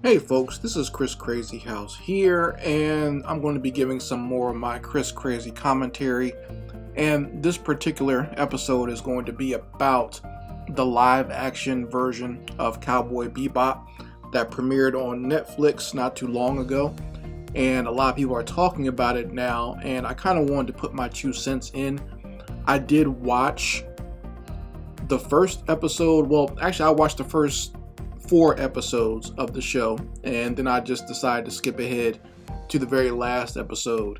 Hey folks, this is Chris Crazy House here, and I'm going to be giving some more of my Chris Crazy commentary. And this particular episode is going to be about the live action version of Cowboy Bebop that premiered on Netflix not too long ago. And a lot of people are talking about it now, and I kind of wanted to put my 2 cents in. I did watch the first episode. Well, actually, I watched the first 4 episodes of the show, and then I just decided to skip ahead to the very last episode,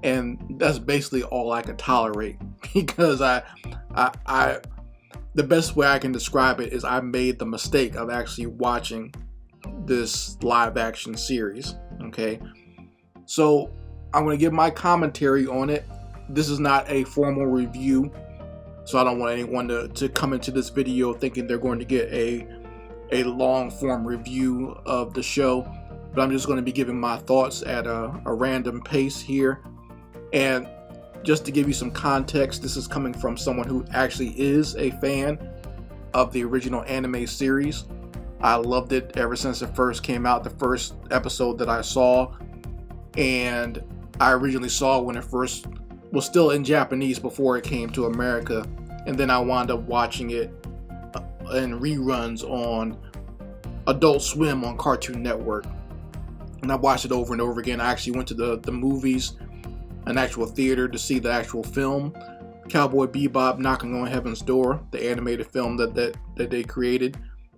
and that's basically all I could tolerate because I the best way I can describe it is I made the mistake of actually watching this live action series. Okay, so I'm going to give my commentary on it. This is not a formal review, so I don't want anyone to come into this video thinking they're going to get a long form review of the show, but I'm just going to be giving my thoughts at a random pace here. And just to give you some context, this is coming from someone who actually is a fan of the original anime series. I loved it ever since it first came out, the first episode that I saw, and I originally saw it when it first was still in Japanese before it came to America, and then I wound up watching it in reruns on Adult Swim on Cartoon Network, and I watched it over and over again. I actually went to the movies, an actual theater, to see the actual film Cowboy Bebop Knocking on Heaven's Door, the animated film that they created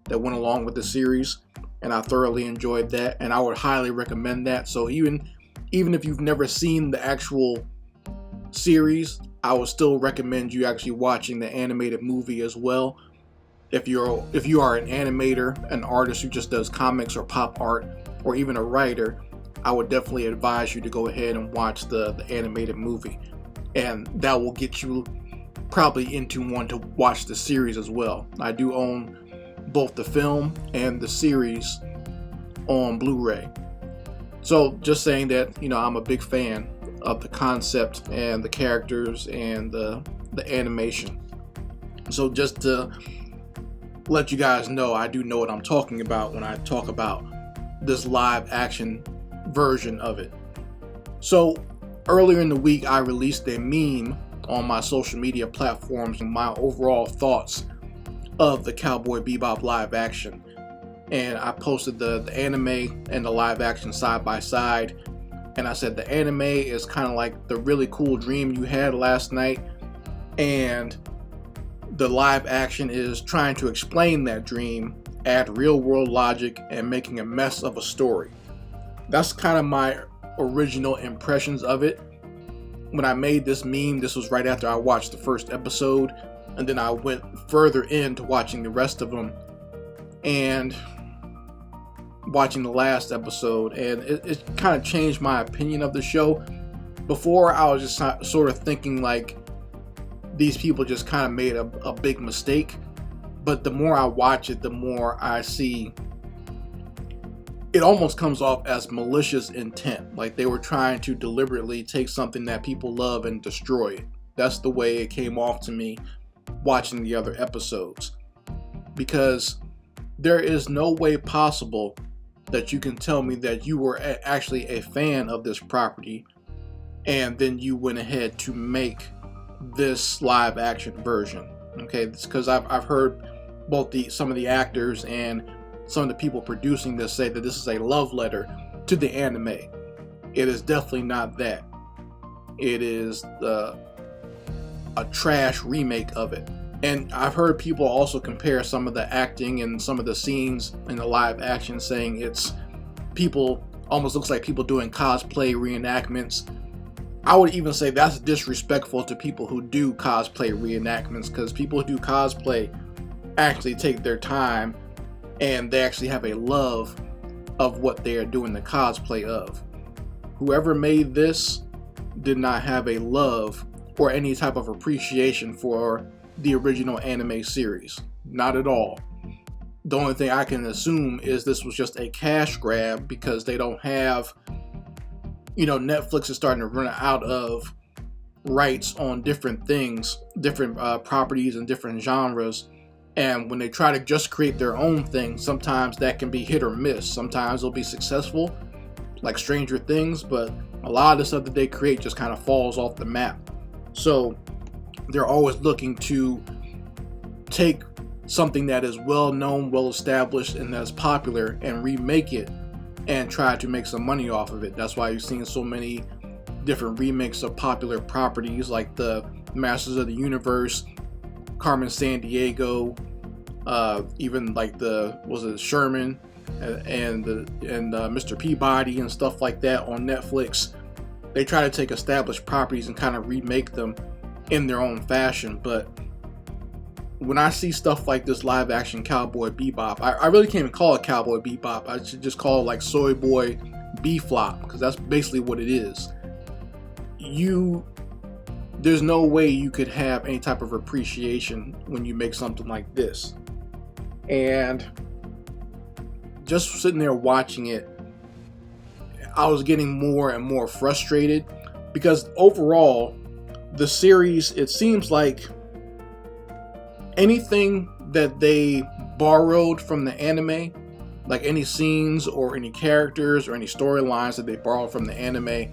that went along with the series, and I thoroughly enjoyed that, and I would highly recommend that. So even if you've never seen the actual series, I would still recommend you actually watching the animated movie as well. If you are an animator, an artist who just does comics or pop art, or even a writer, I would definitely advise you to go ahead and watch the animated movie, and that will get you probably into wanting to watch the series as well. I do own both the film and the series on Blu-ray, so just saying that, I'm a big fan of the concept and the characters and the animation. So just to let you guys know, I do know what I'm talking about when I talk about this live action version of it. So earlier in the week, I released a meme on my social media platforms and my overall thoughts of the Cowboy Bebop live action, and I posted the anime and the live action side by side, and I said the anime is kind of like the really cool dream you had last night, and the live action is trying to explain that dream, add real world logic, and making a mess of a story. That's kind of my original impressions of it. When I made this meme, this was right after I watched the first episode, and then I went further into watching the rest of them and watching the last episode, and it kind of changed my opinion of the show. Before, I was just sort of thinking like, these people just kind of made a big mistake, but the more I watch it, the more I see it almost comes off as malicious intent, like they were trying to deliberately take something that people love and destroy it. That's the way it came off to me watching the other episodes, because there is no way possible that you can tell me that you were actually a fan of this property and then you went ahead to make this live action version. Okay, it's because I've heard both some of the actors and some of the people producing this say that this is a love letter to the anime. It is definitely not that. It is a trash remake of it. And I've heard people also compare some of the acting and some of the scenes in the live action, saying it's people, almost looks like people doing cosplay reenactments. I would even say that's disrespectful to people who do cosplay reenactments, because people who do cosplay actually take their time and they actually have a love of what they are doing the cosplay of. Whoever made this did not have a love or any type of appreciation for the original anime series. Not at all. The only thing I can assume is this was just a cash grab because they don't have, Netflix is starting to run out of rights on different things, different properties and different genres, And when they try to just create their own thing, sometimes that can be hit or miss. Sometimes they'll be successful, like Stranger Things, but a lot of the stuff that they create just kind of falls off the map. So they're always looking to take something that is well known, well established, and that's popular and remake it and try to make some money off of it. That's why you've seen so many different remakes of popular properties like the Masters of the Universe, Carmen Sandiego, even like Sherman and Mr. Peabody and stuff like that on Netflix. They try to take established properties and kind of remake them in their own fashion. But when I see stuff like this live action Cowboy Bebop, I really can't even call it Cowboy Bebop. I should just call it like Soy Boy B-Flop, because that's basically what it is. There's no way you could have any type of appreciation when you make something like this. And just sitting there watching it, I was getting more and more frustrated, because overall, the series, it seems like anything that they borrowed from the anime, like any scenes or any characters or any storylines that they borrowed from the anime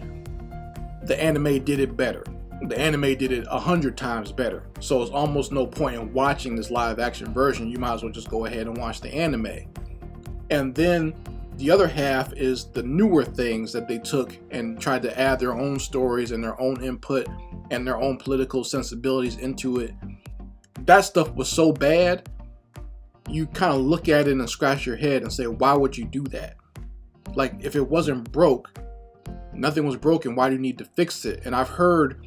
did it better. The anime did it 100 times better. So it's almost no point in watching this live action version. You might as well just go ahead and watch the anime. And then the other half is the newer things that they took and tried to add their own stories and their own input and their own political sensibilities into it. That stuff was so bad, you kind of look at it and scratch your head and say, why would you do that? Like, if it wasn't broke, nothing was broken, why do you need to fix it? And I've heard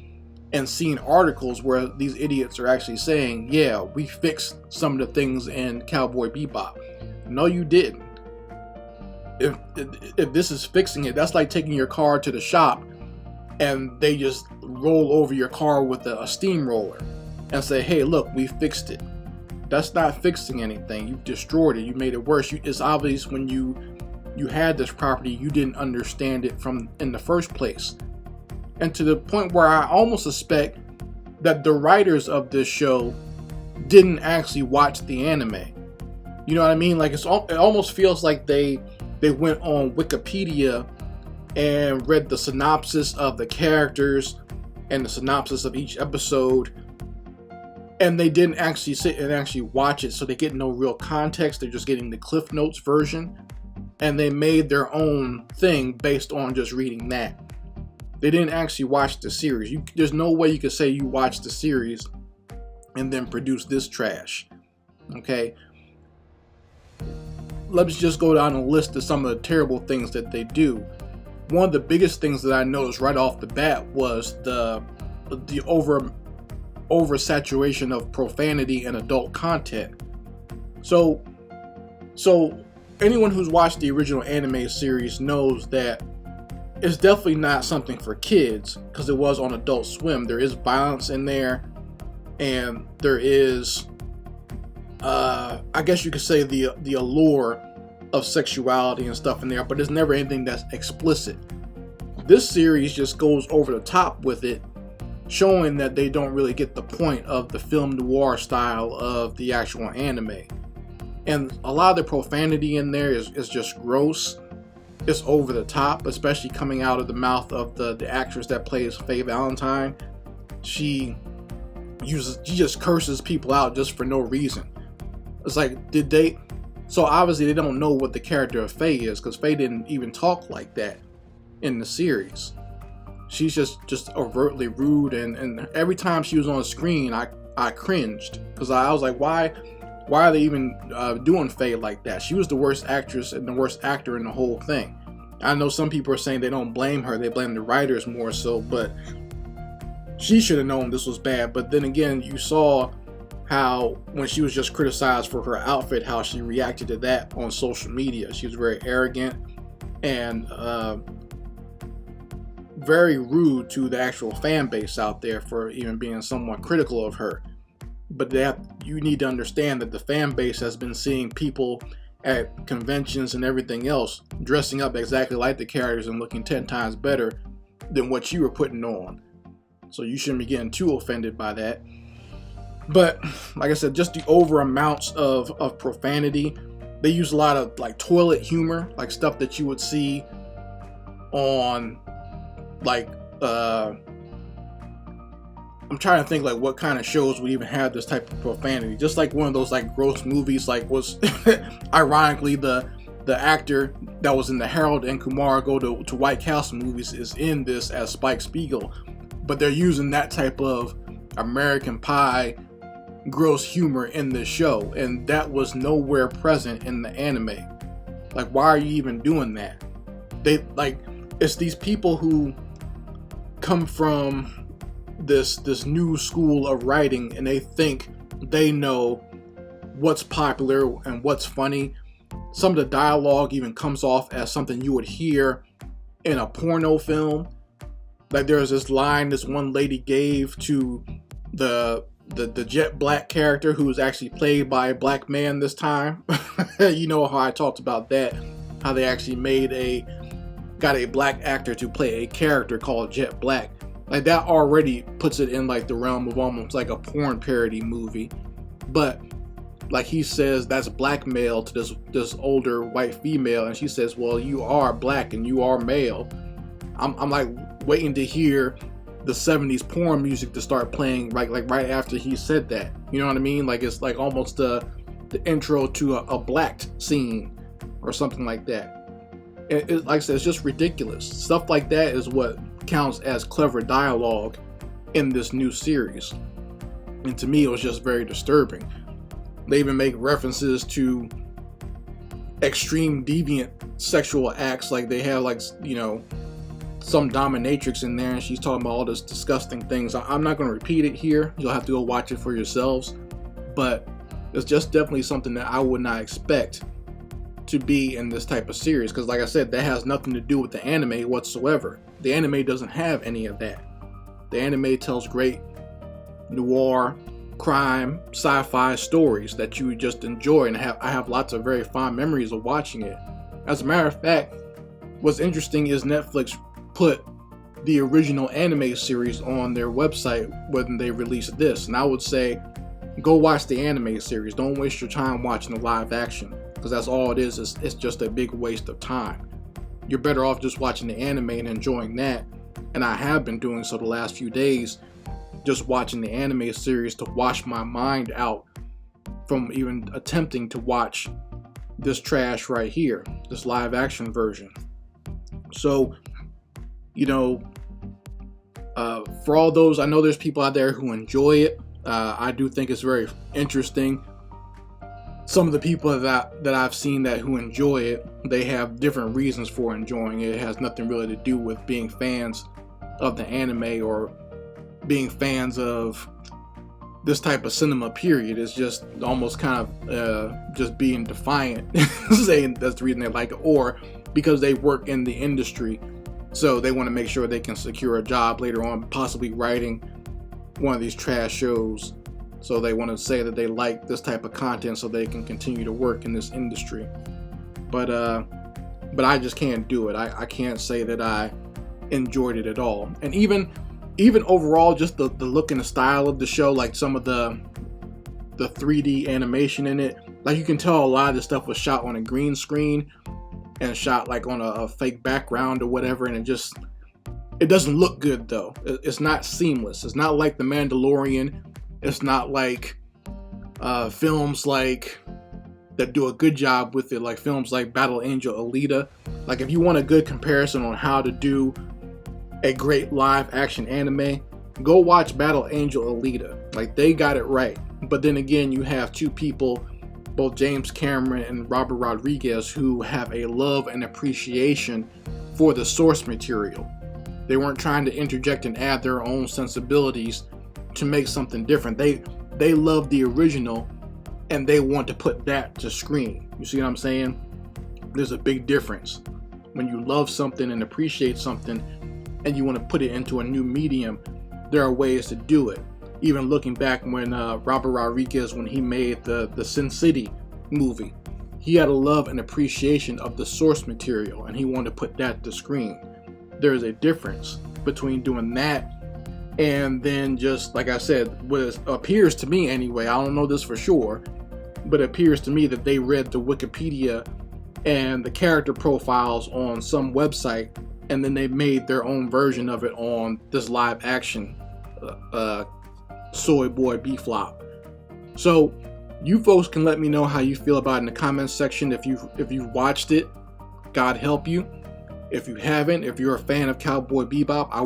and seen articles where these idiots are actually saying, yeah, we fixed some of the things in Cowboy Bebop. No, you didn't. If this is fixing it, that's like taking your car to the shop and they just roll over your car with a steamroller and say, hey, look, we fixed it. That's not fixing anything. You destroyed it. You made it worse. It's obvious when you had this property, you didn't understand it from in the first place. And to the point where I almost suspect that the writers of this show didn't actually watch the anime. You know what I mean? Like, it almost feels like they went on Wikipedia and read the synopsis of the characters and the synopsis of each episode, and they didn't actually sit and actually watch it, so they get no real context. They're just getting the Cliff Notes version, and they made their own thing based on just reading that. They didn't actually watch the series. There's no way you could say you watched the series and then produce this trash. Okay? Let's just go down a list of some of the terrible things that they do. One of the biggest things that I noticed right off the bat was the oversaturation of profanity and adult content. So anyone who's watched the original anime series knows that it's definitely not something for kids, because it was on Adult Swim. There is violence in there, and there is, I guess you could say, the allure of sexuality and stuff in there, but there's never anything that's explicit. This series just goes over the top with it, showing that they don't really get the point of the film noir style of the actual anime. And a lot of the profanity in there is just gross. It's over the top, especially coming out of the mouth of the actress that plays Faye Valentine. She just curses people out just for no reason. It's like, so obviously they don't know what the character of Faye is, because Faye didn't even talk like that in the series. She's just overtly rude, and every time she was on the screen, I cringed, because I was like, why are they even doing Faye like that? She was the worst actress and the worst actor in the whole thing. I know some people are saying they don't blame her, they blame the writers more so, but she should have known this was bad. But then again, you saw how when she was just criticized for her outfit, how she reacted to that on social media. She was very arrogant and very rude to the actual fan base out there for even being somewhat critical of her. But you need to understand that the fan base has been seeing people at conventions and everything else dressing up exactly like the characters and looking 10 times better than what you were putting on. So you shouldn't be getting too offended by that. But like I said, just the over amounts of profanity. They use a lot of like toilet humor, like stuff that you would see on like I'm trying to think like what kind of shows would even have this type of profanity. Just like one of those like gross movies, like was ironically the actor that was in the Harold and Kumar Go to White Castle movies is in this as Spike Spiegel. But they're using that type of American Pie gross humor in this show, and that was nowhere present in the anime. Like, why are you even doing that? They like, it's these people who come from this new school of writing, and they think they know what's popular and what's funny. Some of the dialogue even comes off as something you would hear in a porno film. Like, there's this line this one lady gave to the Jet Black character, who was actually played by a black man this time. You know how I talked about that, how they actually got a black actor to play a character called Jet Black. Like, that already puts it in like the realm of almost like a porn parody movie. But like, he says that's blackmail to this older white female, and she says, well, you are black and you are male. I'm like waiting to hear the 70s porn music to start playing like right after he said that. You know what I mean? Like, it's like almost the intro to a blacked scene or something like that. It, like I said, it's just ridiculous. Stuff like that is what counts as clever dialogue in this new series. And to me, it was just very disturbing. They even make references to extreme deviant sexual acts. Like, they have like, you know, some dominatrix in there, and she's talking about all this disgusting things. I'm not going to repeat it here. You'll have to go watch it for yourselves. But it's just definitely something that I would not expect to be in this type of series, because like I said, that has nothing to do with the anime whatsoever. The anime doesn't have any of that. The anime tells great noir, crime, sci-fi stories that you just enjoy, and I have lots of very fond memories of watching it. As a matter of fact, what's interesting is Netflix put the original anime series on their website when they released this, and I would say go watch the anime series. Don't waste your time watching the live action, because that's all it is. It's just a big waste of time. You're better off just watching the anime and enjoying that, and I have been doing so the last few days, just watching the anime series to wash my mind out from even attempting to watch this trash right here, this live action version. So, you know, for all those, I know there's people out there who enjoy it. I do think it's very interesting. Some of the people that I've seen who enjoy it, they have different reasons for enjoying it. It has nothing really to do with being fans of the anime or being fans of this type of cinema, period. It's just almost kind of just being defiant, saying that's the reason they like it, or because they work in the industry, so they want to make sure they can secure a job later on, possibly writing one of these trash shows. So they want to say that they like this type of content so they can continue to work in this industry. But I just can't do it. I can't say that I enjoyed it at all. And even overall, just the look and the style of the show, like some of the 3D animation in it, like you can tell a lot of this stuff was shot on a green screen and shot like on a fake background or whatever, and it doesn't look good though. It's not seamless. It's not like The Mandalorian. It's not like films like that do a good job with it, like films like Battle Angel Alita. Like, if you want a good comparison on how to do a great live action anime, go watch Battle Angel Alita. Like, they got it right. But then again, you have two people, both James Cameron and Robert Rodriguez, who have a love and appreciation for the source material. They weren't trying to interject and add their own sensibilities to make something different. They love the original and they want to put that to screen. You see what I'm saying? There's a big difference. When you love something and appreciate something and you want to put it into a new medium, there are ways to do it. Even looking back when Robert Rodriguez, when he made the Sin City movie, he had a love and appreciation of the source material and he wanted to put that to screen. There's a difference between doing that and then just like I said, what it appears to me anyway, I don't know this for sure, but it appears to me that they read the Wikipedia and the character profiles on some website, and then they made their own version of it on this live action Soy Boy B-Flop. So you folks can let me know how you feel about it in the comments section. If you've watched it, God help you. If you haven't, if you're a fan of Cowboy Bebop, I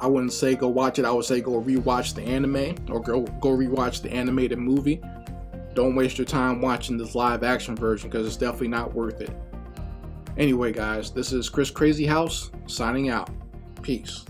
wouldn't say go watch it. I would say go rewatch the anime, or go rewatch the animated movie. Don't waste your time watching this live action version, because it's definitely not worth it. Anyway guys, this is Chris Crazy House signing out. Peace.